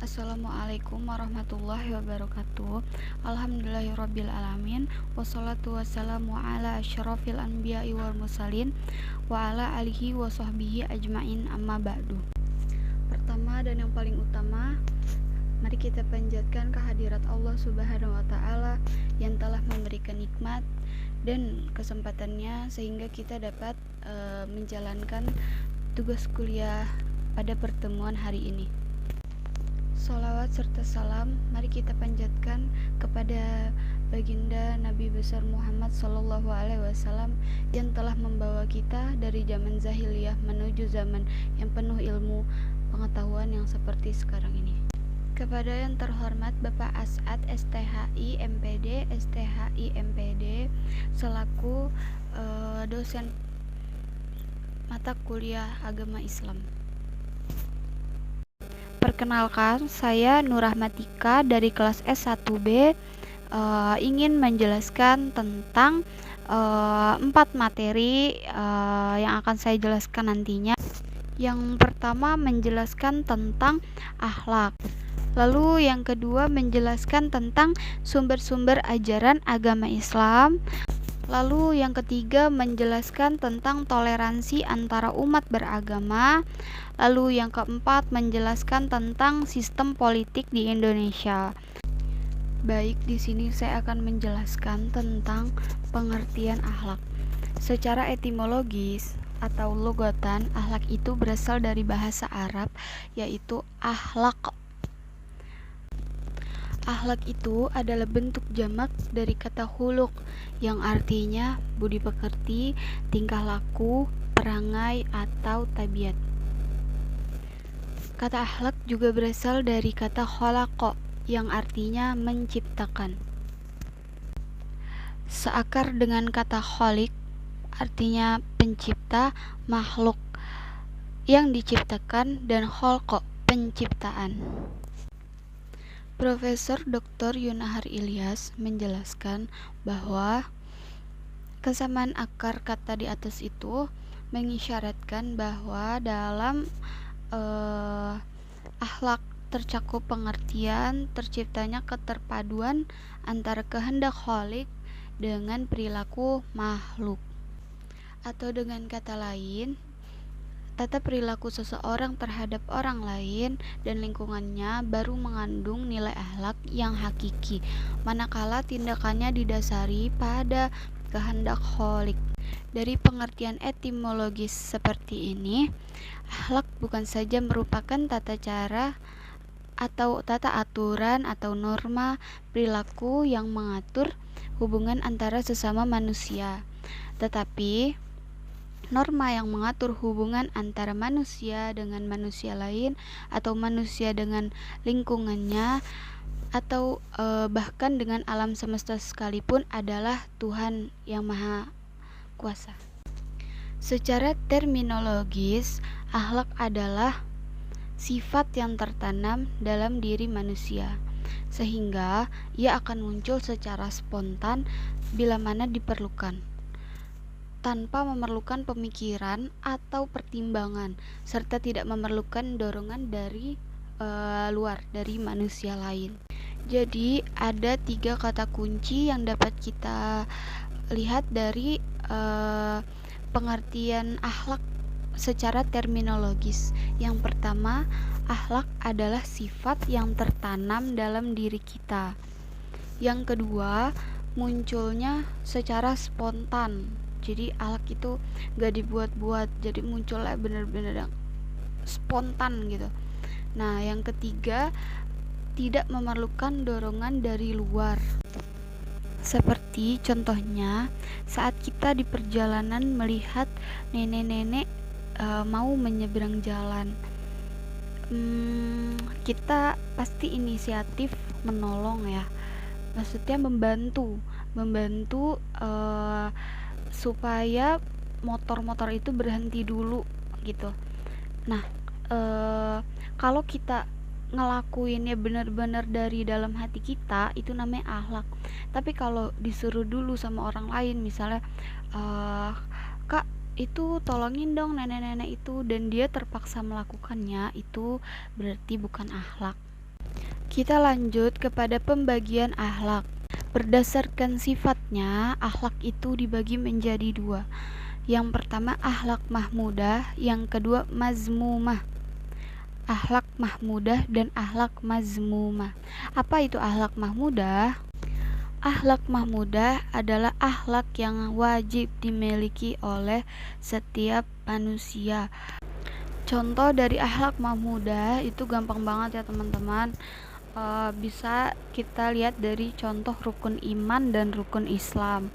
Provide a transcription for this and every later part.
Assalamualaikum warahmatullahi wabarakatuh. Alhamdulillahirrabbilalamin. Wassalatu wassalamu ala asyrafil anbiya'i wal mursalin wa ala alihi wa sahbihi ajmain, amma ba'du. Pertama dan yang paling utama, mari kita panjatkan kehadirat Allah Subhanahu wa taala yang telah memberikan nikmat dan kesempatannya sehingga kita dapat menjalankan tugas kuliah pada pertemuan hari ini. Salawat serta salam mari kita panjatkan kepada baginda Nabi besar Muhammad Sallallahu Alaihi Wasallam yang telah membawa kita dari zaman zahiliyah menuju zaman yang penuh ilmu pengetahuan yang seperti sekarang ini. Kepada yang terhormat Bapak As'ad STHI MPD selaku dosen mata kuliah agama Islam. Perkenalkan, saya Nurahmatika dari kelas S1B ingin menjelaskan tentang 4 materi yang akan saya jelaskan nantinya. Yang pertama menjelaskan tentang akhlak. Lalu yang kedua menjelaskan tentang sumber-sumber ajaran agama Islam. Lalu yang ketiga menjelaskan tentang toleransi antara umat beragama. Lalu yang keempat menjelaskan tentang sistem politik di Indonesia. Baik, di sini saya akan menjelaskan tentang pengertian akhlak. Secara etimologis atau logatan, akhlak itu berasal dari bahasa Arab yaitu akhlaq. Akhlak itu adalah bentuk jamak dari kata khuluq yang artinya budi pekerti, tingkah laku, perangai, atau tabiat. Kata akhlak juga berasal dari kata khalaqa yang artinya menciptakan. Seakar dengan kata khaliq artinya pencipta, makhluk yang diciptakan, dan khalqa penciptaan. Profesor Dr. Yunahar Ilyas menjelaskan bahwa kesamaan akar kata di atas itu mengisyaratkan bahwa dalam akhlak tercakup pengertian terciptanya keterpaduan antara kehendak khalik dengan perilaku makhluk. Atau dengan kata lain, tata perilaku seseorang terhadap orang lain dan lingkungannya baru mengandung nilai akhlak yang hakiki, manakala tindakannya didasari pada kehendak khalik. Dari pengertian etimologis seperti ini, akhlak bukan saja merupakan tata cara atau tata aturan atau norma perilaku yang mengatur hubungan antara sesama manusia, tetapi norma yang mengatur hubungan antara manusia dengan manusia lain atau manusia dengan lingkungannya atau bahkan dengan alam semesta sekalipun adalah Tuhan yang Maha Kuasa. Secara terminologis, akhlak adalah sifat yang tertanam dalam diri manusia, sehingga ia akan muncul secara spontan bila mana diperlukan, tanpa memerlukan pemikiran atau pertimbangan, serta tidak memerlukan dorongan dari luar, dari manusia lain. Jadi ada 3 kata kunci yang dapat kita lihat dari pengertian akhlak secara terminologis. Yang pertama, akhlak adalah sifat yang tertanam dalam diri kita. Yang kedua, munculnya secara spontan. Jadi akhlak itu gak dibuat-buat, jadi munculnya bener-bener spontan gitu. Nah, yang ketiga, tidak memerlukan dorongan dari luar. Seperti contohnya saat kita di perjalanan melihat nenek-nenek mau menyeberang jalan, kita pasti inisiatif menolong ya, maksudnya membantu supaya motor-motor itu berhenti dulu gitu. Nah, kalau kita ngelakuinnya benar-benar dari dalam hati kita, itu namanya akhlak. Tapi kalau disuruh dulu sama orang lain, misalnya Kak, itu tolongin dong nenek-nenek itu, dan dia terpaksa melakukannya, itu berarti bukan akhlak. Kita lanjut kepada pembagian akhlak. Berdasarkan sifatnya, akhlak itu dibagi menjadi dua. Yang pertama akhlak mahmudah, yang kedua mazmumah. Akhlak mahmudah dan akhlak mazmumah. Apa itu akhlak mahmudah? Akhlak mahmudah adalah akhlak yang wajib dimiliki oleh setiap manusia. Contoh dari akhlak mahmudah itu gampang banget ya teman-teman. Bisa kita lihat dari contoh rukun iman dan rukun Islam.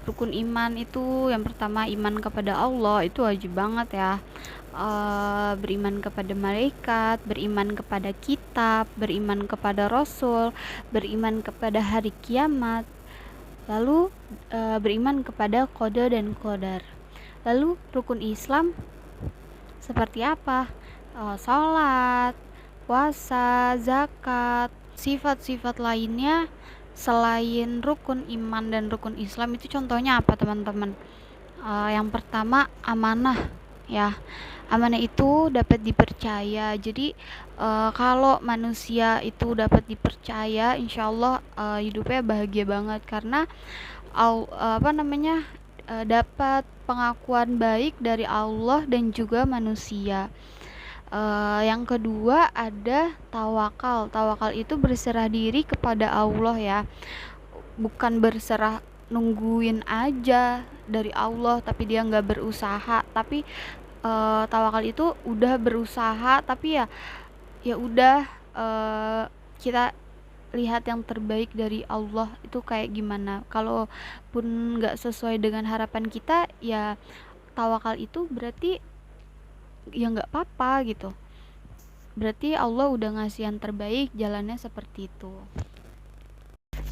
Rukun iman itu yang pertama iman kepada Allah, itu wajib banget ya. Beriman kepada malaikat, beriman kepada kitab, beriman kepada rasul, beriman kepada hari kiamat, lalu beriman kepada qada dan qadar. Lalu rukun Islam seperti apa? Salat, puasa, zakat, sifat-sifat lainnya selain rukun iman dan rukun Islam itu contohnya apa teman-teman? Yang pertama amanah ya. Amanah itu dapat dipercaya. Jadi kalau manusia itu dapat dipercaya, insya Allah hidupnya bahagia banget karena dapat pengakuan baik dari Allah dan juga manusia. Yang kedua ada tawakal. Tawakal itu berserah diri kepada Allah ya, bukan berserah nungguin aja dari Allah tapi dia nggak berusaha. Tapi tawakal itu udah berusaha tapi ya udah, kita lihat yang terbaik dari Allah itu kayak gimana. Kalaupun nggak sesuai dengan harapan kita, ya tawakal itu berarti ya nggak apa-apa gitu. Berarti Allah udah ngasih yang terbaik, jalannya seperti itu.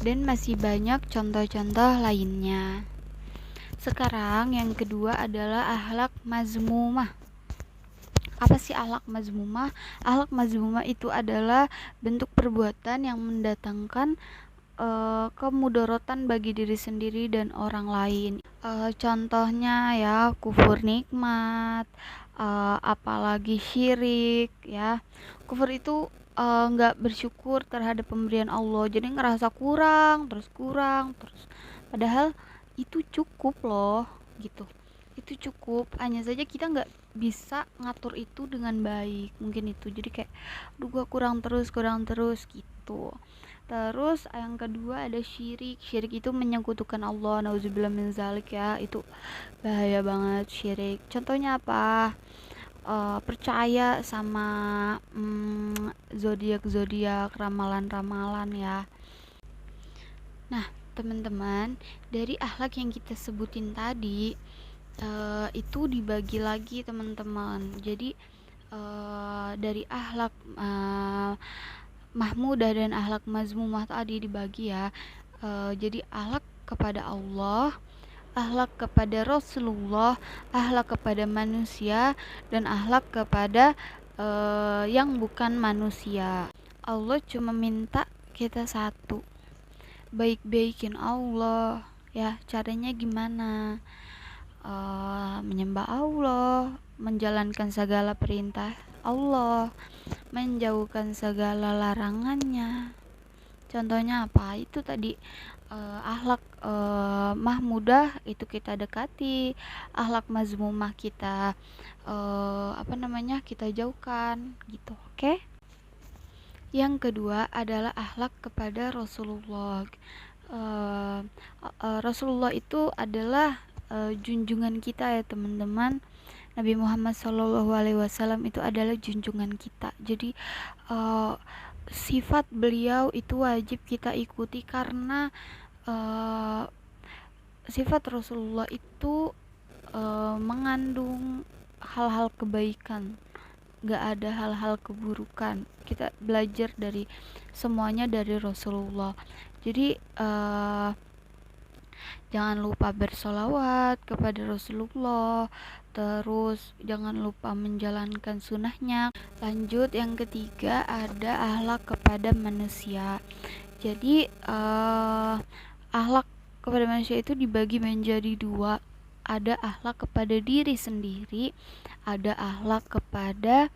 Dan masih banyak contoh-contoh lainnya. Sekarang yang kedua adalah akhlak mazmumah. Apa sih akhlak mazmumah? Akhlak mazmumah itu adalah bentuk perbuatan yang mendatangkan kemudorotan bagi diri sendiri dan orang lain. Contohnya ya kufur nikmat, apalagi syirik ya. Kufur itu nggak bersyukur terhadap pemberian Allah, jadi ngerasa kurang terus padahal itu cukup loh gitu. Itu cukup, hanya saja kita nggak bisa ngatur itu dengan baik, mungkin itu. Jadi kayak aduh gua kurang terus gitu. Terus yang kedua ada syirik. Syirik itu menyekutukan Allah, nauzubillah min zalik ya. Itu bahaya banget syirik. Contohnya apa? Percaya sama zodiak ramalan-ramalan ya. Nah teman-teman, dari akhlak yang kita sebutin tadi itu dibagi lagi teman-teman. Jadi dari akhlak mahmudah dan akhlak mazmumah tadi dibagi ya. Jadi akhlak kepada Allah, akhlak kepada Rasulullah, akhlak kepada manusia, dan akhlak kepada yang bukan manusia. Allah cuma minta kita satu, baik-baikin Allah ya. Caranya gimana? Menyembah Allah, menjalankan segala perintah Allah, menjauhkan segala larangannya. Contohnya apa? Itu tadi akhlak mahmudah itu kita dekati, akhlak mazmumah kita kita jauhkan gitu. Oke? Yang kedua adalah akhlak kepada Rasulullah. Rasulullah itu adalah junjungan kita ya teman-teman. Nabi Muhammad SAW itu adalah junjungan kita. Jadi sifat beliau itu wajib kita ikuti karena sifat Rasulullah itu mengandung hal-hal kebaikan, gak ada hal-hal keburukan. Kita belajar dari semuanya dari Rasulullah. Jadi jangan lupa bersolawat kepada Rasulullah, terus jangan lupa menjalankan sunnahnya. Lanjut yang ketiga ada akhlak kepada manusia. Jadi akhlak kepada manusia itu dibagi menjadi dua. Ada akhlak kepada diri sendiri, ada akhlak kepada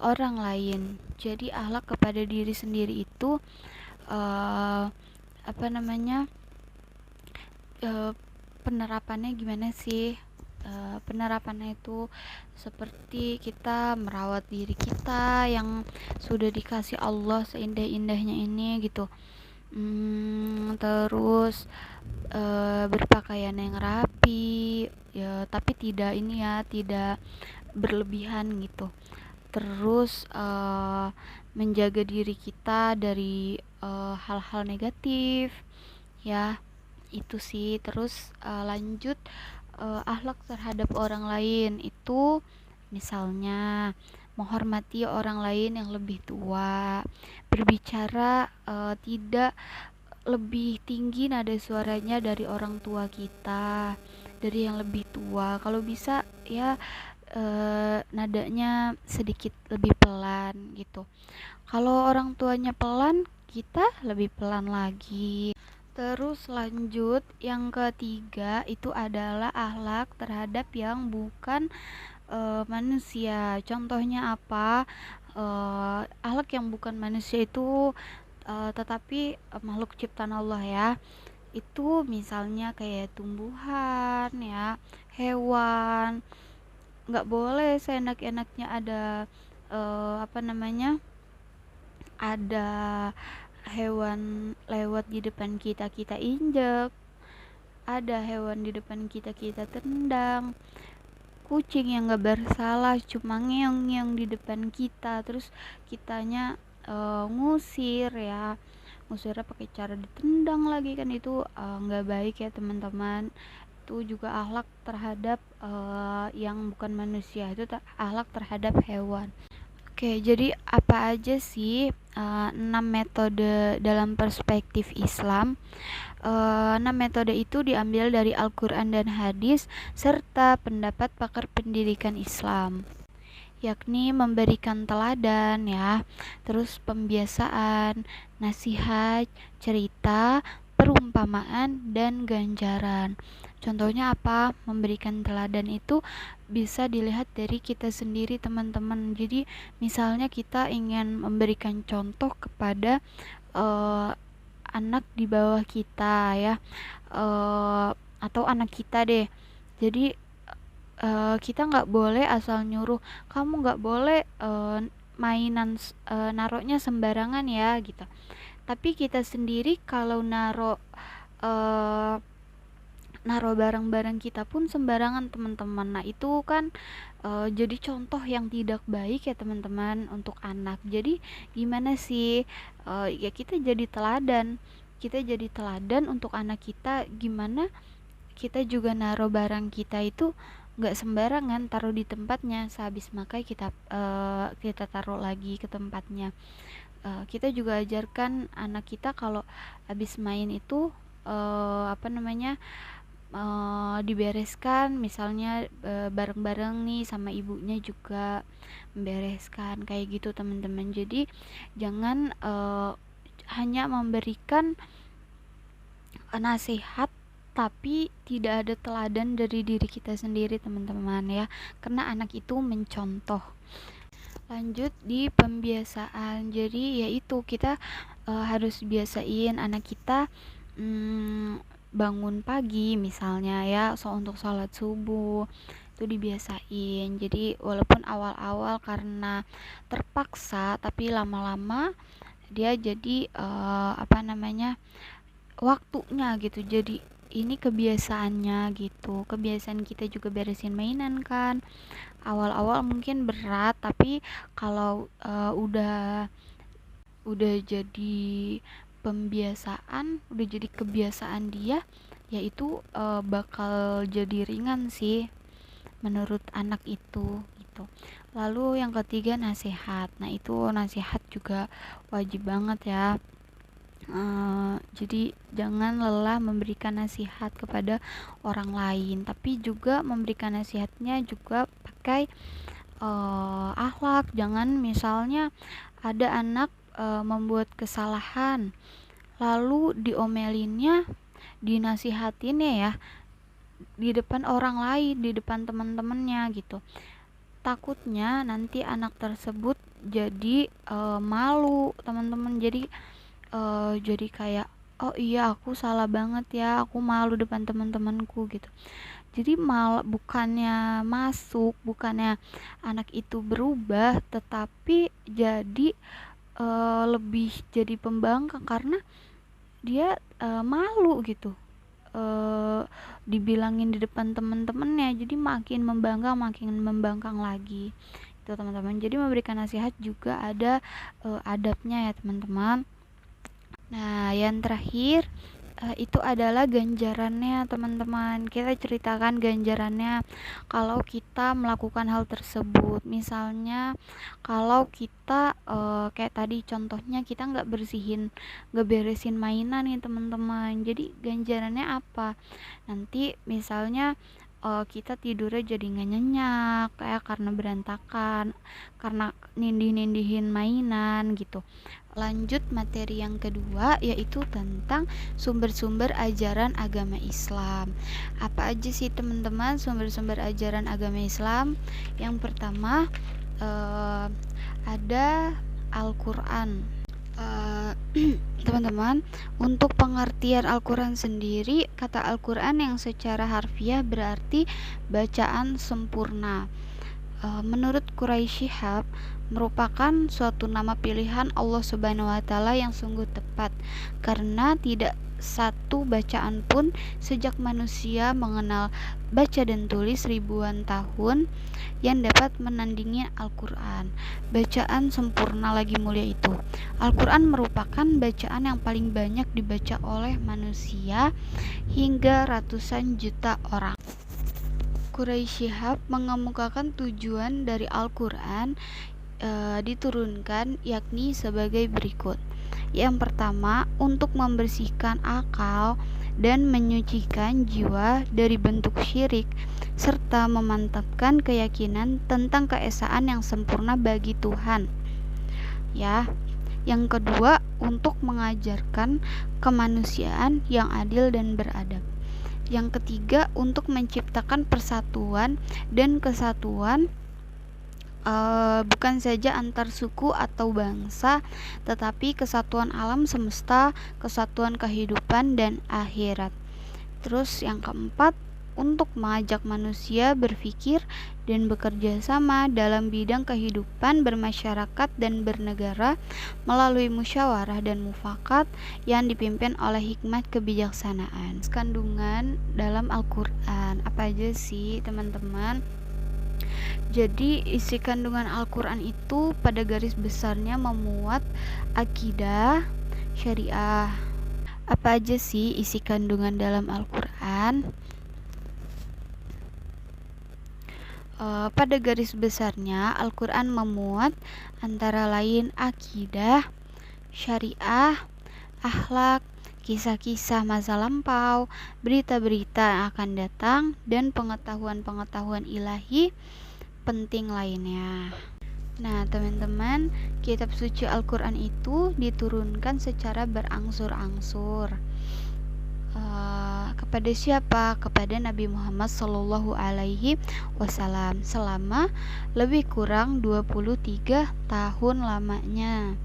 orang lain. Jadi akhlak kepada diri sendiri itu uh, apa namanya uh, penerapannya gimana sih? Penerapannya itu seperti kita merawat diri kita yang sudah dikasih Allah seindah-indahnya ini gitu. Terus berpakaian yang rapi ya, tapi tidak ini ya, tidak berlebihan gitu. Terus menjaga diri kita dari hal-hal negatif ya, itu sih. Terus lanjut, akhlak terhadap orang lain itu misalnya menghormati orang lain yang lebih tua, berbicara tidak lebih tinggi nada suaranya dari orang tua kita, dari yang lebih tua. Kalau bisa ya nadanya sedikit lebih pelan gitu. Kalau orang tuanya pelan, kita lebih pelan lagi. Terus lanjut, yang ketiga itu adalah akhlak terhadap yang bukan manusia. Contohnya apa? Akhlak yang bukan manusia itu tetapi makhluk ciptaan Allah ya. Itu misalnya kayak tumbuhan ya, hewan. Nggak boleh seenak-enaknya ada apa namanya? Ada hewan lewat di depan kita, kita injek. Ada hewan di depan kita, kita tendang. Kucing yang gak bersalah cuma ngeong-ngeong di depan kita, terus kitanya ngusir ya, ngusirnya pakai cara ditendang lagi, kan itu nggak baik ya teman-teman. Itu juga akhlak terhadap yang bukan manusia, itu akhlak terhadap hewan. Oke, jadi apa aja sih 6 metode dalam perspektif Islam? 6 metode itu diambil dari Al-Quran dan hadis serta pendapat pakar pendidikan Islam, yakni memberikan teladan ya, terus pembiasaan, nasihat, cerita, perumpamaan, dan ganjaran. Contohnya apa? Memberikan teladan itu bisa dilihat dari kita sendiri teman-teman. Jadi misalnya kita ingin memberikan contoh kepada anak di bawah kita ya, atau anak kita deh. Jadi kita nggak boleh asal nyuruh, kamu nggak boleh mainan naroknya sembarangan ya gitu. Tapi kita sendiri kalau naro barang-barang kita pun sembarangan teman-teman. Nah itu kan jadi contoh yang tidak baik ya teman-teman untuk anak. Jadi gimana sih, ya kita jadi teladan, untuk anak kita. Gimana kita juga naro barang kita itu nggak sembarangan, taruh di tempatnya, sehabis makai kita taruh lagi ke tempatnya. Kita juga ajarkan anak kita kalau habis main itu apa namanya, dibereskan, misalnya bareng-bareng nih sama ibunya juga membereskan kayak gitu teman-teman. Jadi jangan hanya memberikan nasihat tapi tidak ada teladan dari diri kita sendiri teman-teman ya, karena anak itu mencontoh. Lanjut di pembiasaan, jadi yaitu kita harus biasain anak kita bangun pagi misalnya ya, untuk sholat subuh itu dibiasain. Jadi walaupun awal-awal karena terpaksa, tapi lama-lama dia jadi apa namanya, waktunya gitu, jadi ini kebiasaannya gitu. Kebiasaan kita juga beresin mainan kan, awal-awal mungkin berat, tapi kalau udah jadi pembiasaan, udah jadi kebiasaan dia, yaitu bakal jadi ringan sih menurut anak itu gitu. Lalu yang ketiga nasihat. Nah itu nasihat juga wajib banget ya. Jadi jangan lelah memberikan nasihat kepada orang lain, tapi juga memberikan nasihatnya juga pakai akhlak. Jangan misalnya ada anak membuat kesalahan lalu diomelinnya, dinasihatinnya ya di depan orang lain, di depan teman-temannya gitu. takutnya nanti anak tersebut jadi malu teman-teman. Jadi kayak, oh iya aku salah banget ya, aku malu depan teman-temanku gitu. Jadi malah bukannya anak itu berubah, tetapi jadi lebih jadi pembangkang karena dia malu gitu, dibilangin di depan teman-temannya, jadi makin membangkang lagi itu teman-teman. Jadi memberikan nasihat juga ada adabnya ya teman-teman. Nah, yang terakhir itu adalah ganjarannya teman-teman. Kita ceritakan ganjarannya kalau kita melakukan hal tersebut. Misalnya kalau kita kayak tadi contohnya kita nggak beresin mainan nih teman-teman. Jadi ganjarannya apa? Nanti misalnya kita tidurnya jadi nggak nyenyak kayak karena berantakan, karena nindihin mainan gitu. Lanjut materi yang kedua, yaitu tentang sumber-sumber ajaran agama Islam. Apa aja sih teman-teman sumber-sumber ajaran agama Islam? Yang pertama ada Al-Quran. Teman-teman, untuk pengertian Al-Quran sendiri, kata Al-Quran yang secara harfiah berarti bacaan sempurna. Menurut Quraisy Shihab, merupakan suatu nama pilihan Allah Subhanahu wa taala yang sungguh tepat, karena tidak satu bacaan pun sejak manusia mengenal baca dan tulis ribuan tahun yang dapat menandingi Al-Quran. Bacaan sempurna lagi mulia itu. Al-Quran merupakan bacaan yang paling banyak dibaca oleh manusia hingga ratusan juta orang. Quraisy Shihab mengemukakan tujuan dari Al-Quran diturunkan yakni sebagai berikut. Yang pertama, untuk membersihkan akal dan menyucikan jiwa dari bentuk syirik serta memantapkan keyakinan tentang keesaan yang sempurna bagi Tuhan. Ya. Yang kedua, untuk mengajarkan kemanusiaan yang adil dan beradab. Yang ketiga, untuk menciptakan persatuan dan kesatuan bukan saja antar suku atau bangsa, tetapi kesatuan alam semesta, kesatuan kehidupan dan akhirat. Terus yang keempat, untuk mengajak manusia berpikir dan bekerja sama dalam bidang kehidupan bermasyarakat dan bernegara melalui musyawarah dan mufakat yang dipimpin oleh hikmat kebijaksanaan. Kandungan dalam Al-Quran apa aja sih teman-teman? Jadi isi kandungan Al-Quran itu pada garis besarnya memuat akidah, syariah. Apa aja sih isi kandungan dalam Al-Quran? Pada garis besarnya Al-Quran memuat antara lain akidah, syariah, akhlak, kisah-kisah masa lampau, berita-berita yang akan datang, dan pengetahuan-pengetahuan ilahi penting lainnya. Nah teman-teman, kitab suci Al-Quran itu diturunkan secara berangsur-angsur. Kepada siapa? Kepada Nabi Muhammad Sallallahu Alaihi Wasallam selama lebih kurang 23 tahun lamanya.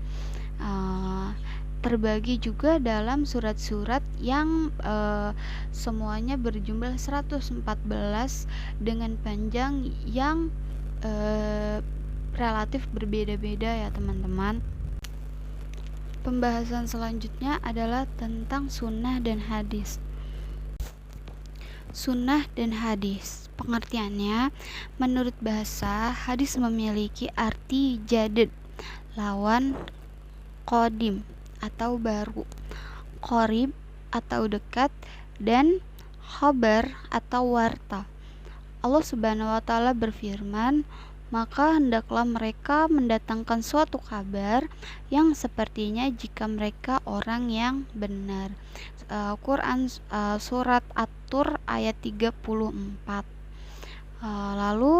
Terbagi juga dalam surat-surat yang semuanya berjumlah 114 dengan panjang yang relatif berbeda-beda ya teman-teman. Pembahasan selanjutnya adalah tentang sunnah dan hadis. Sunnah dan hadis, pengertiannya menurut bahasa, hadis memiliki arti jadid, lawan qadim atau baru, qorib atau dekat, dan khabar atau warta. Allah Subhanahu wa taala berfirman, maka hendaklah mereka mendatangkan suatu kabar yang sepertinya jika mereka orang yang benar. Quran surat At-Tur ayat 34. Lalu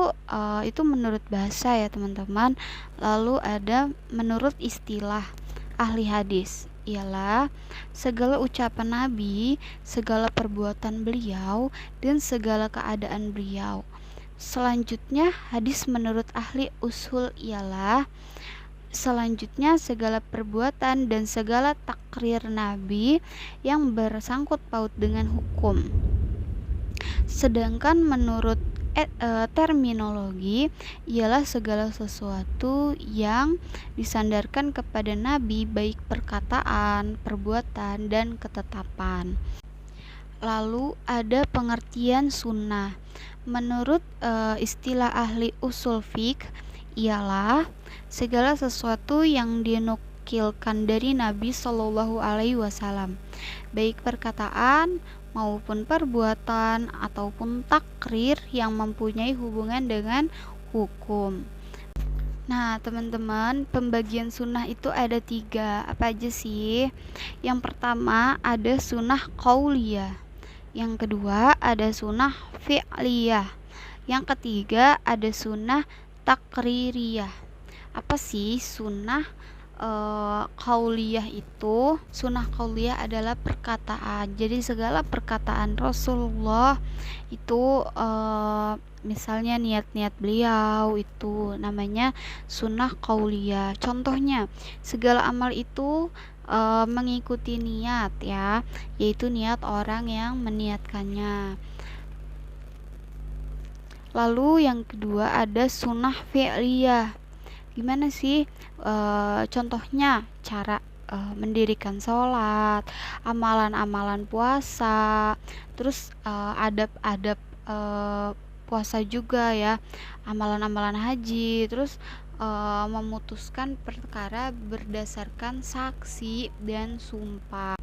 itu menurut bahasa ya teman-teman. Lalu ada menurut istilah ahli hadis, ialah segala ucapan Nabi, segala perbuatan beliau, dan segala keadaan beliau. Selanjutnya, hadis menurut ahli usul ialah selanjutnya segala perbuatan dan segala takrir Nabi yang bersangkut paut dengan hukum. Sedangkan menurut terminologi ialah segala sesuatu yang disandarkan kepada Nabi, baik perkataan, perbuatan, dan ketetapan. Lalu ada pengertian sunnah. Menurut istilah ahli usul fiqh ialah segala sesuatu yang dinukilkan dari Nabi Shallallahu Alaihi Wasallam, baik perkataan maupun perbuatan ataupun takrir yang mempunyai hubungan dengan hukum. Nah, teman-teman, pembagian sunnah itu ada 3. Apa aja sih? Yang pertama ada sunnah qauliyah. Yang kedua ada sunnah fi'liyah. Yang ketiga ada sunnah takririyah. Apa sih sunnah qauliyah itu? Sunnah qauliyah adalah perkataan. Jadi segala perkataan Rasulullah itu misalnya niat-niat beliau itu namanya sunnah qauliyah. Contohnya, segala amal itu mengikuti niat ya, yaitu niat orang yang meniatkannya. Lalu yang kedua ada sunnah fi'liyah. Gimana sih contohnya? Cara mendirikan sholat, amalan-amalan puasa, terus adab-adab puasa juga ya, amalan-amalan haji, terus memutuskan perkara berdasarkan saksi dan sumpah.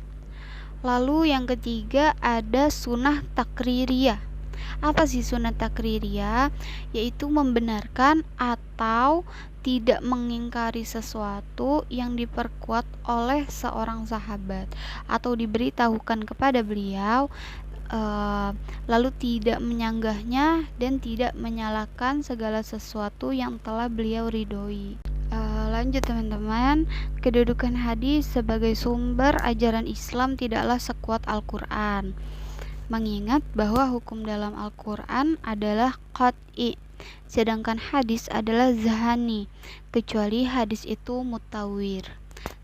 Lalu yang ketiga ada sunnah takririyah. Apa sih sunnah takririyah? Yaitu membenarkan atau tidak mengingkari sesuatu yang diperkuat oleh seorang sahabat atau diberitahukan kepada beliau, lalu tidak menyanggahnya dan tidak menyalahkan segala sesuatu yang telah beliau ridhoi. Lanjut teman-teman, kedudukan hadis sebagai sumber ajaran Islam tidaklah sekuat Al-Quran, mengingat bahwa hukum dalam Al-Quran adalah qat'i, sedangkan hadis adalah zahani, kecuali hadis itu mutawir.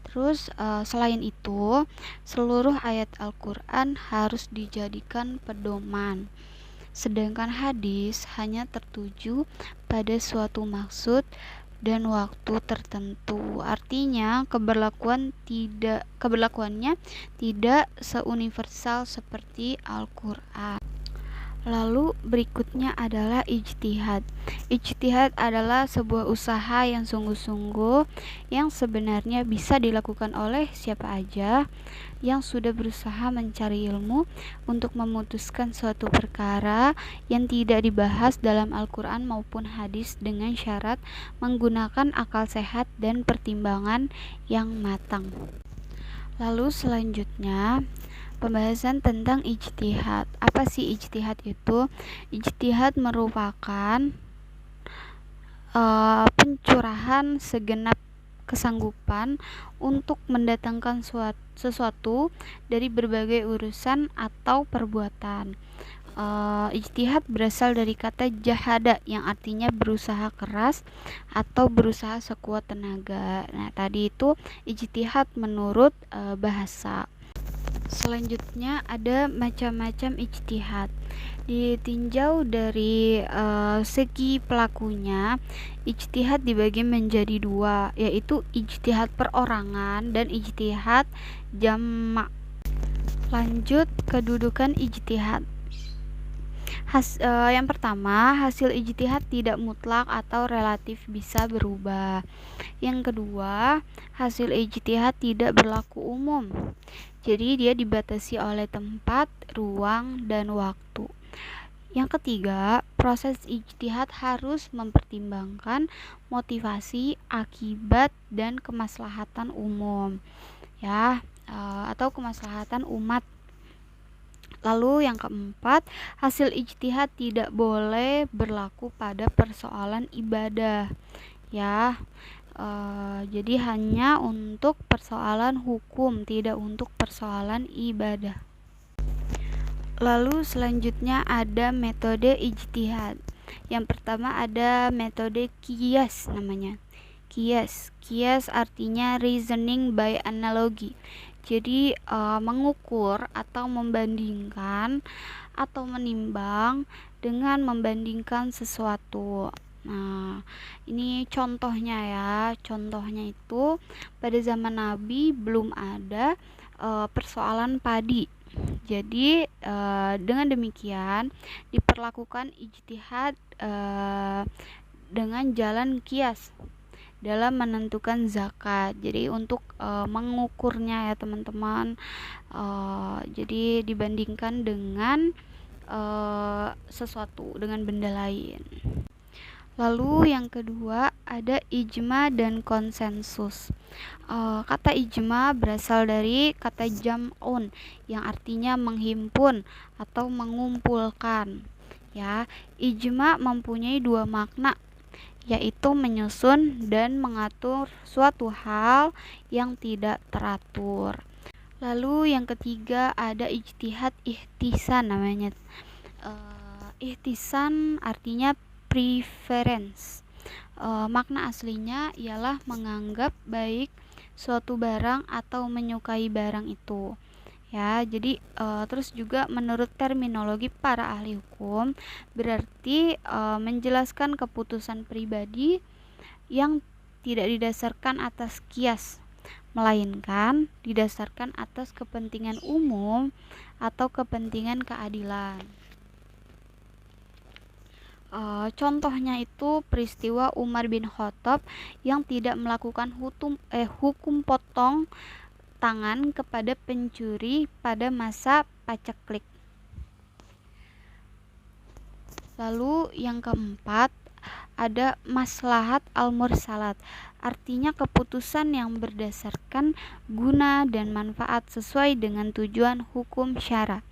Terus selain itu, seluruh ayat Al-Quran harus dijadikan pedoman, sedangkan hadis hanya tertuju pada suatu maksud dan waktu tertentu. Artinya keberlakuannya tidak seuniversal seperti Al-Quran. Lalu berikutnya adalah ijtihad. Ijtihad adalah sebuah usaha yang sungguh-sungguh yang sebenarnya bisa dilakukan oleh siapa aja yang sudah berusaha mencari ilmu untuk memutuskan suatu perkara yang tidak dibahas dalam Al-Quran maupun hadis dengan syarat menggunakan akal sehat dan pertimbangan yang matang. Lalu selanjutnya pembahasan tentang ijtihad. Apa sih ijtihad itu? Ijtihad merupakan pencurahan segenap kesanggupan untuk mendatangkan sesuatu dari berbagai urusan atau perbuatan. Ijtihad berasal dari kata jahada yang artinya berusaha keras atau berusaha sekuat tenaga. Nah, tadi itu ijtihad menurut bahasa. Selanjutnya ada macam-macam ijtihad. Ditinjau dari segi pelakunya, ijtihad dibagi menjadi 2, yaitu ijtihad perorangan dan ijtihad jamak. Lanjut, kedudukan ijtihad. Yang pertama, hasil ijtihad tidak mutlak atau relatif, bisa berubah. Yang kedua, hasil ijtihad tidak berlaku umum. Jadi dia dibatasi oleh tempat, ruang, dan waktu. Yang ketiga, proses ijtihad harus mempertimbangkan motivasi, akibat, dan kemaslahatan umum, ya, atau kemaslahatan umat. Lalu yang keempat, hasil ijtihad tidak boleh berlaku pada persoalan ibadah, ya. Jadi hanya untuk persoalan hukum, tidak untuk persoalan ibadah. Lalu selanjutnya ada metode ijtihad. Yang pertama ada metode kias namanya. Kias artinya reasoning by analogy. Jadi mengukur atau membandingkan atau menimbang dengan membandingkan sesuatu. Nah, ini contohnya ya. Contohnya itu pada zaman Nabi belum ada persoalan padi. Jadi dengan demikian diperlakukan ijtihad dengan jalan kias dalam menentukan zakat. Jadi untuk mengukurnya ya teman-teman. Jadi dibandingkan dengan sesuatu dengan benda lain. Lalu yang kedua ada ijma dan konsensus. Kata ijma berasal dari kata jam'un yang artinya menghimpun atau mengumpulkan. Ya, ijma mempunyai dua makna, yaitu menyusun dan mengatur suatu hal yang tidak teratur. Lalu yang ketiga ada ijtihad ihtisan namanya. Ihtisan artinya preference. Makna aslinya ialah menganggap baik suatu barang atau menyukai barang itu. Ya, jadi terus juga menurut terminologi para ahli hukum berarti menjelaskan keputusan pribadi yang tidak didasarkan atas kias, melainkan didasarkan atas kepentingan umum atau kepentingan keadilan. Contohnya itu peristiwa Umar bin Khattab yang tidak melakukan hukum potong tangan kepada pencuri pada masa paceklik. Lalu yang keempat ada maslahat al-mursalat, artinya keputusan yang berdasarkan guna dan manfaat sesuai dengan tujuan hukum syara.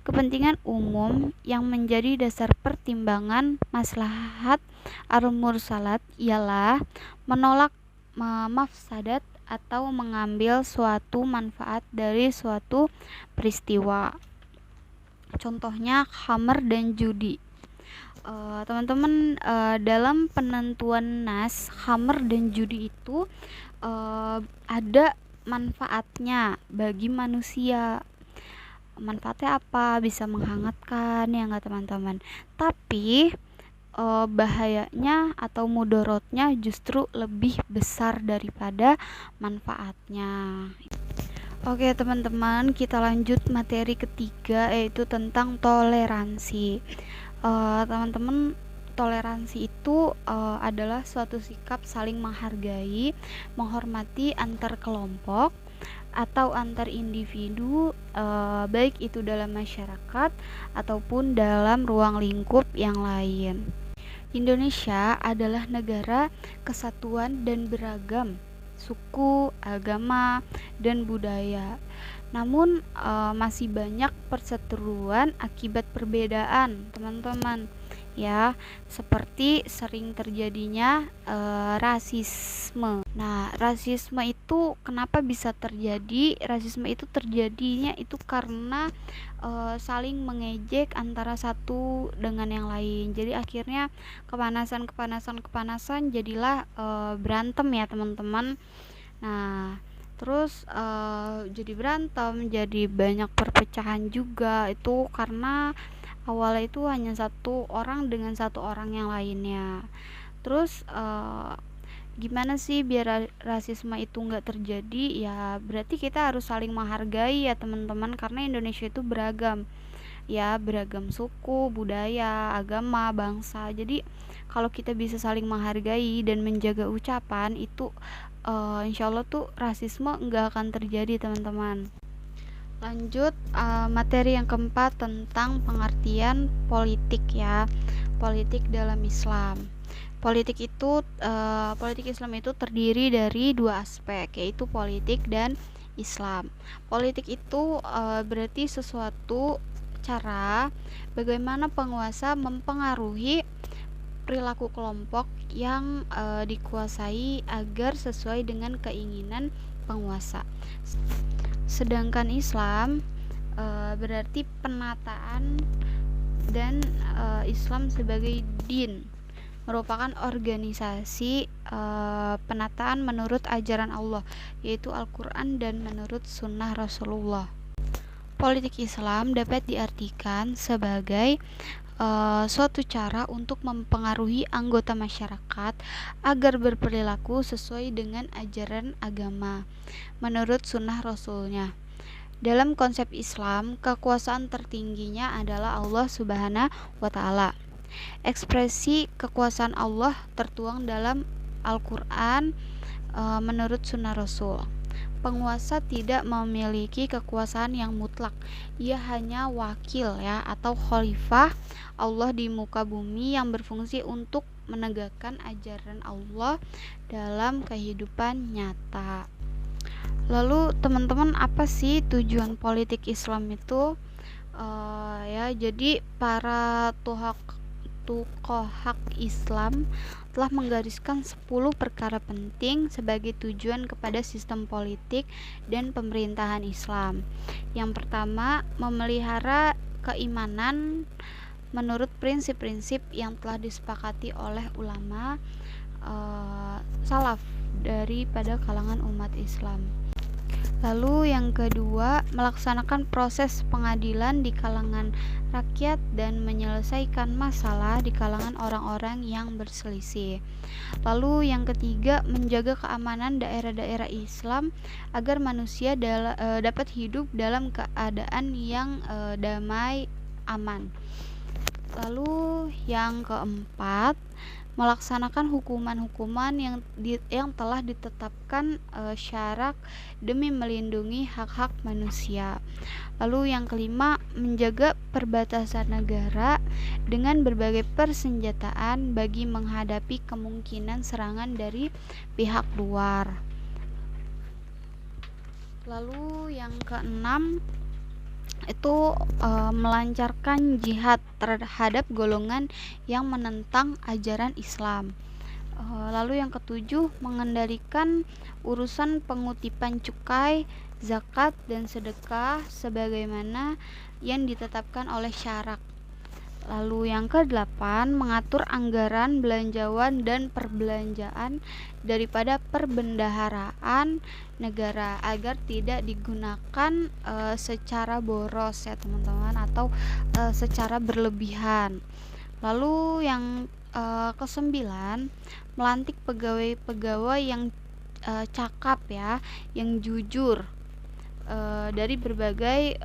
Kepentingan umum yang menjadi dasar pertimbangan maslahat al-mursalat ialah menolak mafsadat atau mengambil suatu manfaat dari suatu peristiwa. Contohnya khamr dan judi. Teman-teman, dalam penentuan nas khamr dan judi itu ada manfaatnya bagi manusia. Manfaatnya apa? Bisa menghangatkan ya enggak teman-teman. Tapi bahayanya atau mudorotnya justru lebih besar daripada manfaatnya. Oke teman-teman, kita lanjut materi ketiga, yaitu tentang toleransi. Teman-teman, toleransi itu adalah suatu sikap saling menghargai, menghormati antar kelompok atau antar individu, baik itu dalam masyarakat ataupun dalam ruang lingkup yang lain. Indonesia adalah negara kesatuan dan beragam suku, agama, dan budaya. Namun masih banyak perseteruan akibat perbedaan, teman-teman. Ya, seperti sering terjadinya rasisme. Nah, rasisme itu kenapa bisa terjadi? Rasisme itu terjadinya itu karena saling mengejek antara satu dengan yang lain. Jadi akhirnya kepanasan jadilah berantem ya, teman-teman. Nah, terus jadi berantem, jadi banyak perpecahan juga. Itu karena awalnya itu hanya satu orang dengan satu orang yang lainnya. Terus gimana sih biar rasisme itu nggak terjadi? Ya berarti kita harus saling menghargai ya teman-teman, karena Indonesia itu beragam ya, beragam suku, budaya, agama, bangsa. Jadi kalau kita bisa saling menghargai dan menjaga ucapan itu, insya Allah tuh rasisme nggak akan terjadi teman-teman. Lanjut materi yang keempat tentang pengertian politik ya, politik dalam Islam. Politik Islam itu terdiri dari dua aspek, yaitu politik dan Islam. Politik itu berarti sesuatu cara bagaimana penguasa mempengaruhi perilaku kelompok yang dikuasai agar sesuai dengan keinginan penguasa. Sedangkan Islam berarti penataan dan Islam sebagai din merupakan organisasi penataan menurut ajaran Allah, yaitu Al-Quran dan menurut sunnah Rasulullah. Politik Islam dapat diartikan sebagai suatu cara untuk mempengaruhi anggota masyarakat agar berperilaku sesuai dengan ajaran agama menurut sunnah Rasulnya. Dalam konsep Islam, kekuasaan tertingginya adalah Allah Subhanahu wa Ta'ala. Ekspresi kekuasaan Allah tertuang dalam Al-Quran menurut sunnah Rasul. Penguasa tidak memiliki kekuasaan yang mutlak. Ia hanya wakil atau khalifah Allah di muka bumi yang berfungsi untuk menegakkan ajaran Allah dalam kehidupan nyata. Lalu teman-teman, apa sih tujuan politik Islam itu? Jadi para tokoh Islam telah menggariskan 10 perkara penting sebagai tujuan kepada sistem politik dan pemerintahan Islam. Yang pertama, memelihara keimanan menurut prinsip-prinsip yang telah disepakati oleh ulama salaf daripada kalangan umat Islam. Lalu yang kedua, melaksanakan proses pengadilan di kalangan rakyat dan menyelesaikan masalah di kalangan orang-orang yang berselisih. Lalu yang ketiga, menjaga keamanan daerah-daerah Islam agar manusia dapat hidup dalam keadaan yang damai, aman. Lalu yang keempat, melaksanakan hukuman-hukuman yang telah ditetapkan syarak demi melindungi hak-hak manusia. Lalu yang kelima, menjaga perbatasan negara dengan berbagai persenjataan bagi menghadapi kemungkinan serangan dari pihak luar. Lalu yang keenam, itu melancarkan jihad terhadap golongan yang menentang ajaran Islam. Lalu yang ketujuh, mengendalikan urusan pengutipan cukai, zakat, dan sedekah sebagaimana yang ditetapkan oleh syarak. Lalu yang kedelapan, mengatur anggaran belanjawan dan perbelanjaan daripada perbendaharaan negara agar tidak digunakan secara boros ya teman-teman, atau secara berlebihan. Lalu yang kesembilan, melantik pegawai-pegawai yang cakap yang jujur dari berbagai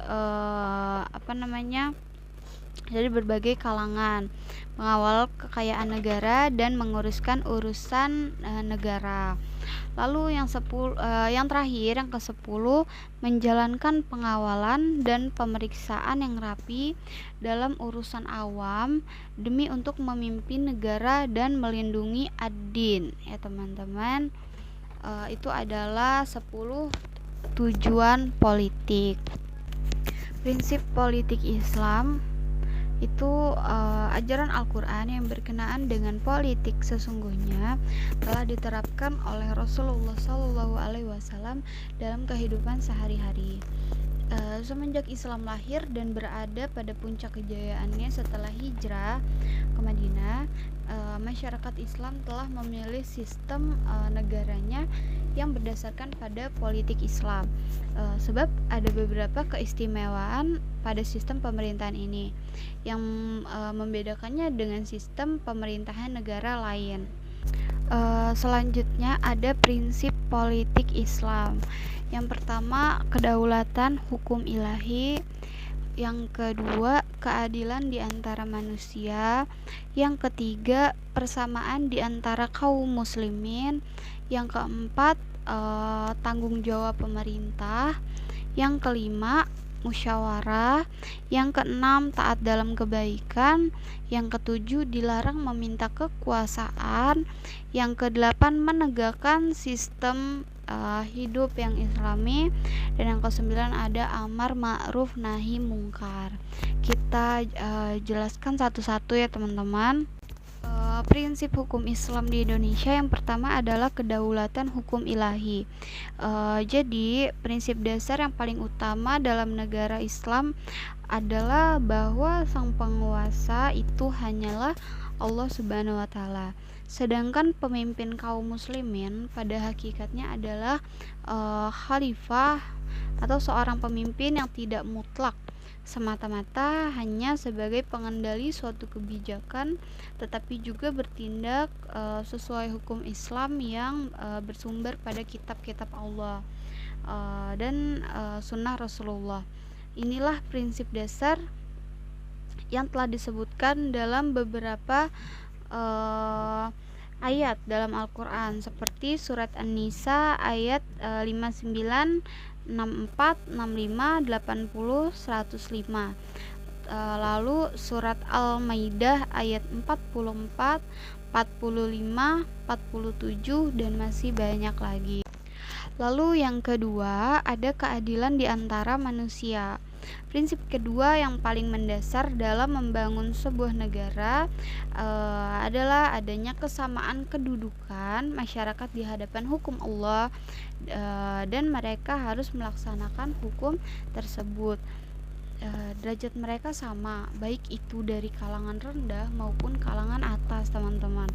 dari berbagai kalangan, mengawal kekayaan negara dan menguruskan urusan negara. Lalu yang terakhir, yang ke-10, menjalankan pengawalan dan pemeriksaan yang rapi dalam urusan awam demi untuk memimpin negara dan melindungi ad-din ya teman-teman. Itu adalah 10 tujuan politik. Prinsip politik Islam itu ajaran Al-Quran yang berkenaan dengan politik sesungguhnya telah diterapkan oleh Rasulullah SAW dalam kehidupan sehari-hari. Semenjak Islam lahir dan berada pada puncak kejayaannya setelah hijrah ke Madinah, masyarakat Islam telah memilih sistem negaranya yang berdasarkan pada politik Islam, sebab ada beberapa keistimewaan pada sistem pemerintahan ini yang membedakannya dengan sistem pemerintahan negara lain. Selanjutnya ada prinsip politik Islam. Yang pertama, kedaulatan hukum ilahi. Yang kedua, keadilan di antara manusia. Yang ketiga, persamaan di antara kaum muslimin. Yang keempat, tanggung jawab pemerintah. Yang kelima, musyawarah. Yang keenam, taat dalam kebaikan. Yang ketujuh, dilarang meminta kekuasaan. Yang kedelapan, menegakkan sistem hidup yang islami. Dan yang kesembilan ada amar ma'ruf nahi mungkar. Kita jelaskan satu-satu ya teman-teman. Prinsip hukum Islam di Indonesia yang pertama adalah kedaulatan hukum ilahi. Jadi prinsip dasar yang paling utama dalam negara Islam adalah bahwa sang penguasa itu hanyalah Allah Subhanahu wa taala. Sedangkan pemimpin kaum muslimin pada hakikatnya adalah khalifah atau seorang pemimpin yang tidak mutlak semata-mata hanya sebagai pengendali suatu kebijakan, tetapi juga bertindak sesuai hukum Islam yang bersumber pada kitab-kitab Allah dan sunnah Rasulullah. Inilah prinsip dasar yang telah disebutkan dalam beberapa ayat dalam Al-Quran, seperti surat An-Nisa ayat 59, 64, 65, 80, 105. Lalu surat Al-Maidah ayat 44, 45, 47 dan masih banyak lagi. Lalu yang kedua, ada keadilan di antara manusia. Prinsip kedua yang paling mendasar dalam membangun sebuah negara adalah adanya kesamaan kedudukan masyarakat di hadapan hukum Allah, dan mereka harus melaksanakan hukum tersebut. Derajat mereka sama, baik itu dari kalangan rendah maupun kalangan atas, teman-teman.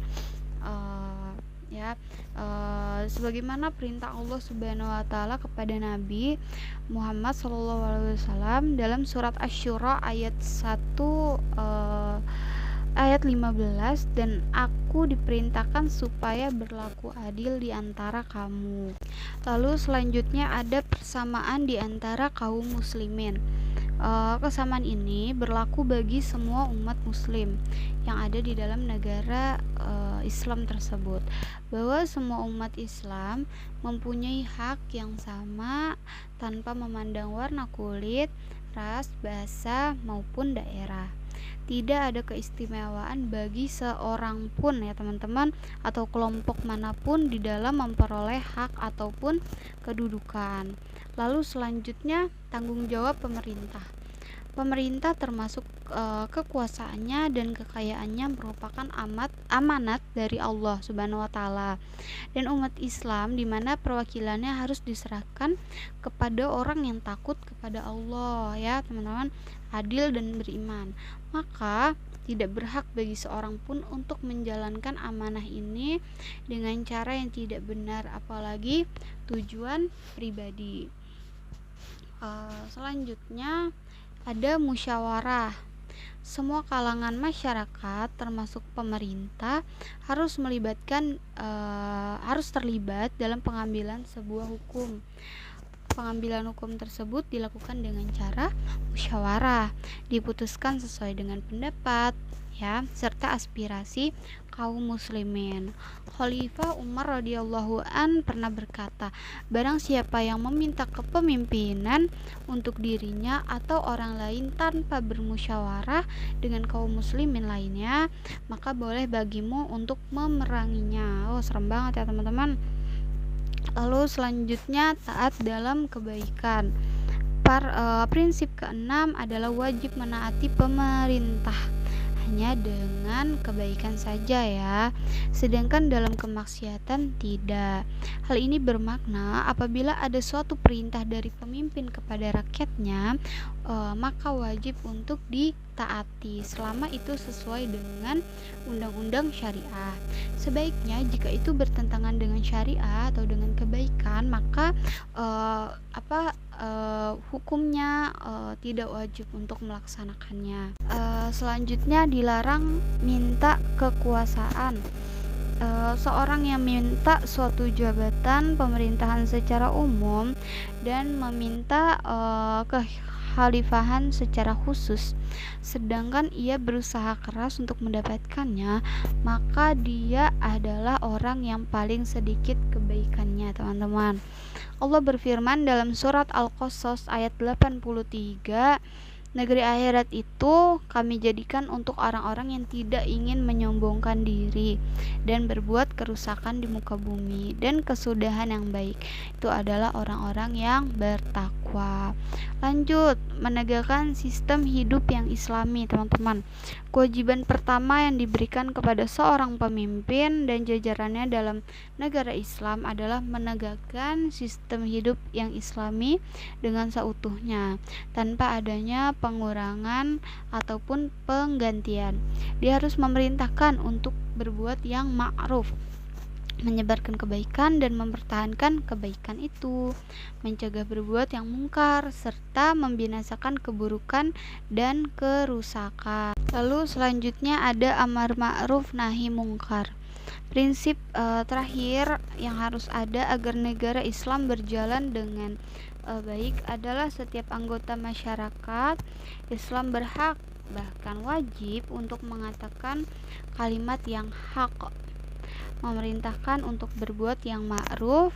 Sebagaimana perintah Allah Subhanahu wa taala kepada Nabi Muhammad SAW dalam surat Asy-Syura ayat 1 ayat 15, dan aku diperintahkan supaya berlaku adil di antara kamu. Lalu selanjutnya ada persamaan di antara kaum muslimin. Kesamaan ini berlaku bagi semua umat muslim yang ada di dalam negara Islam tersebut, bahwa semua umat Islam mempunyai hak yang sama tanpa memandang warna kulit, ras, bahasa maupun daerah. Tidak ada keistimewaan bagi seorang pun ya teman-teman, atau kelompok manapun di dalam memperoleh hak ataupun kedudukan. Lalu selanjutnya tanggung jawab pemerintah. Pemerintah termasuk kekuasaannya dan kekayaannya merupakan amanat dari Allah Subhanahu wa taala. Dan umat Islam di mana perwakilannya harus diserahkan kepada orang yang takut kepada Allah ya, teman-teman, adil dan beriman. Maka tidak berhak bagi seorang pun untuk menjalankan amanah ini dengan cara yang tidak benar, apalagi tujuan pribadi. Selanjutnya ada musyawarah. Semua kalangan masyarakat termasuk pemerintah harus terlibat dalam pengambilan sebuah hukum. Pengambilan hukum tersebut dilakukan dengan cara musyawarah, diputuskan sesuai dengan pendapat ya, serta aspirasi kaum muslimin. Khalifah Umar radhiyallahu an pernah berkata, barang siapa yang meminta kepemimpinan untuk dirinya atau orang lain tanpa bermusyawarah dengan kaum muslimin lainnya, maka boleh bagimu untuk memeranginya. Serem banget ya teman-teman. Lalu selanjutnya taat dalam kebaikan. Prinsip keenam adalah wajib menaati pemerintah hanya dengan kebaikan saja ya, sedangkan dalam kemaksiatan tidak. Hal ini bermakna apabila ada suatu perintah dari pemimpin kepada rakyatnya, maka wajib untuk ditaati selama itu sesuai dengan undang-undang syariah. Sebaiknya jika itu bertentangan dengan syariah atau dengan kebaikan, maka hukumnya tidak wajib untuk melaksanakannya. Selanjutnya dilarang minta kekuasaan. Seorang yang minta suatu jabatan pemerintahan secara umum dan meminta kekhalifahan secara khusus, sedangkan ia berusaha keras untuk mendapatkannya, maka dia adalah orang yang paling sedikit kebaikannya, teman-teman. Allah berfirman dalam surat Al-Qasas ayat 83, negeri akhirat itu kami jadikan untuk orang-orang yang tidak ingin menyombongkan diri dan berbuat kerusakan di muka bumi, dan kesudahan yang baik itu adalah orang-orang yang bertakwa. takwa. Lanjut, menegakkan sistem hidup yang islami, teman-teman. Kewajiban pertama yang diberikan kepada seorang pemimpin dan jajarannya dalam negara Islam adalah menegakkan sistem hidup yang islami dengan seutuhnya, tanpa adanya pengurangan ataupun penggantian. Dia harus memerintahkan untuk berbuat yang ma'ruf, menyebarkan kebaikan dan mempertahankan kebaikan itu, mencegah berbuat yang mungkar, serta membinasakan keburukan dan kerusakan. Lalu selanjutnya ada amar ma'ruf nahi mungkar. Prinsip terakhir yang harus ada agar negara Islam berjalan dengan baik adalah setiap anggota masyarakat Islam berhak, bahkan wajib untuk mengatakan kalimat yang hak, memerintahkan untuk berbuat yang ma'ruf,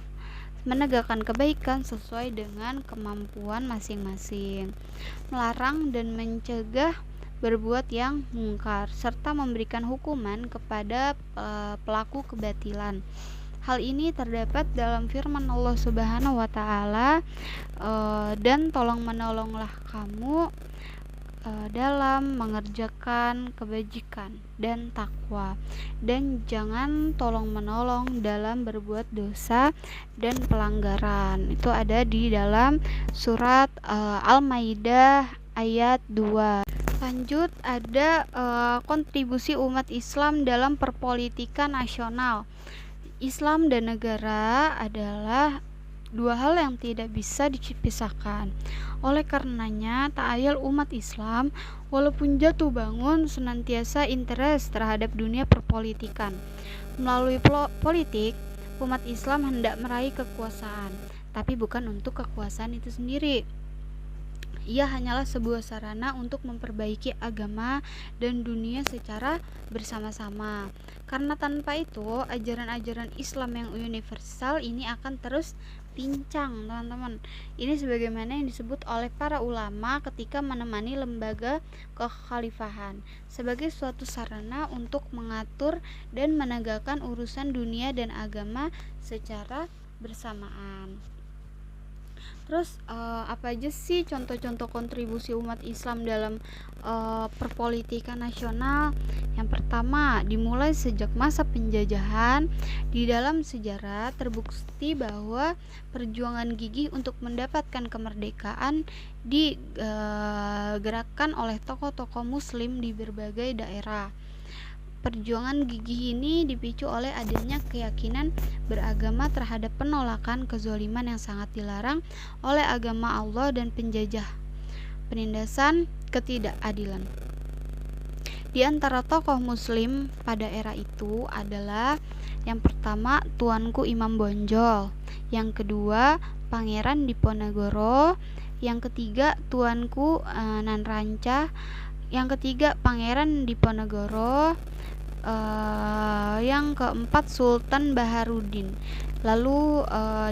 menegakkan kebaikan sesuai dengan kemampuan masing-masing, melarang dan mencegah berbuat yang mungkar, serta memberikan hukuman kepada pelaku kebatilan. Hal ini terdapat dalam firman Allah Subhanahu wa taala, dan tolong menolonglah kamu dalam mengerjakan kebajikan dan takwa, dan jangan tolong menolong dalam berbuat dosa dan pelanggaran. Itu ada di dalam surat Al-Maidah ayat 2. Lanjut, ada kontribusi umat Islam dalam perpolitikan nasional. Islam dan negara adalah dua hal yang tidak bisa dipisahkan. Oleh karenanya, ta'ayal umat Islam walaupun jatuh bangun senantiasa interest terhadap dunia perpolitikan. Melalui politik, umat Islam hendak meraih kekuasaan, tapi bukan untuk kekuasaan itu sendiri. Ia hanyalah sebuah sarana untuk memperbaiki agama dan dunia secara bersama-sama. Karena tanpa itu, ajaran-ajaran Islam yang universal ini akan terus pincang, teman-teman. Ini sebagaimana yang disebut oleh para ulama ketika menemani lembaga kekhalifahan sebagai suatu sarana untuk mengatur dan menegakkan urusan dunia dan agama secara bersamaan. Terus apa aja sih contoh-contoh kontribusi umat Islam dalam perpolitikan nasional? Yang pertama, dimulai sejak masa penjajahan, di dalam sejarah terbukti bahwa perjuangan gigih untuk mendapatkan kemerdekaan digerakkan oleh tokoh-tokoh muslim di berbagai daerah. Perjuangan gigih ini dipicu oleh adanya keyakinan beragama terhadap penolakan kezaliman yang sangat dilarang oleh agama Allah dan penjajah, penindasan ketidakadilan. Di antara tokoh muslim pada era itu adalah yang pertama Tuanku Imam Bonjol, yang kedua Pangeran Diponegoro, yang ketiga Tuanku Nan Ranca, yang ketiga Pangeran Diponegoro, yang keempat Sultan Baharudin, lalu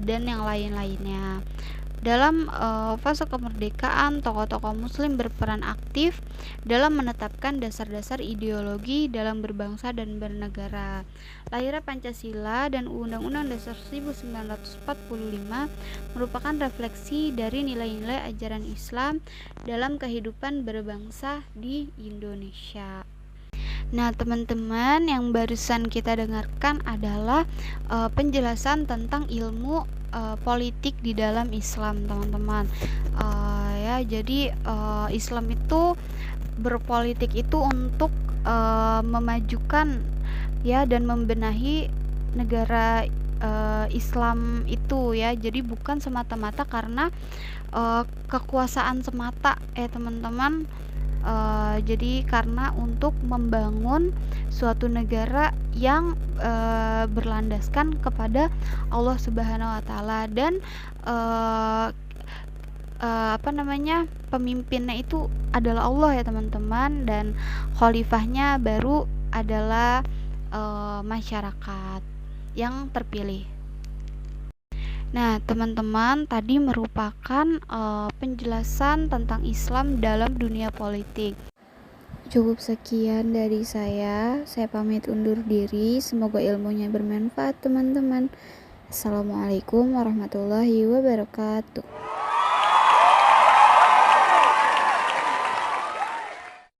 dan yang lain-lainnya. Dalam fase kemerdekaan, tokoh-tokoh muslim berperan aktif dalam menetapkan dasar-dasar ideologi dalam berbangsa dan bernegara. Lahirnya Pancasila dan Undang-Undang Dasar 1945 merupakan refleksi dari nilai-nilai ajaran Islam dalam kehidupan berbangsa di Indonesia. Nah, teman-teman, yang barusan kita dengarkan adalah penjelasan tentang ilmu politik di dalam Islam, teman-teman. Ya, jadi Islam itu berpolitik itu untuk memajukan ya dan membenahi negara Islam itu ya. Jadi bukan semata-mata karena kekuasaan semata teman-teman. Jadi karena untuk membangun suatu negara yang berlandaskan kepada Allah Subhanahu wa taala, dan pemimpinnya itu adalah Allah ya teman-teman, dan khalifahnya baru adalah masyarakat yang terpilih. Nah, teman-teman, tadi merupakan penjelasan tentang Islam dalam dunia politik. Cukup sekian dari saya pamit undur diri. Semoga ilmunya bermanfaat, teman-teman. Assalamualaikum warahmatullahi wabarakatuh.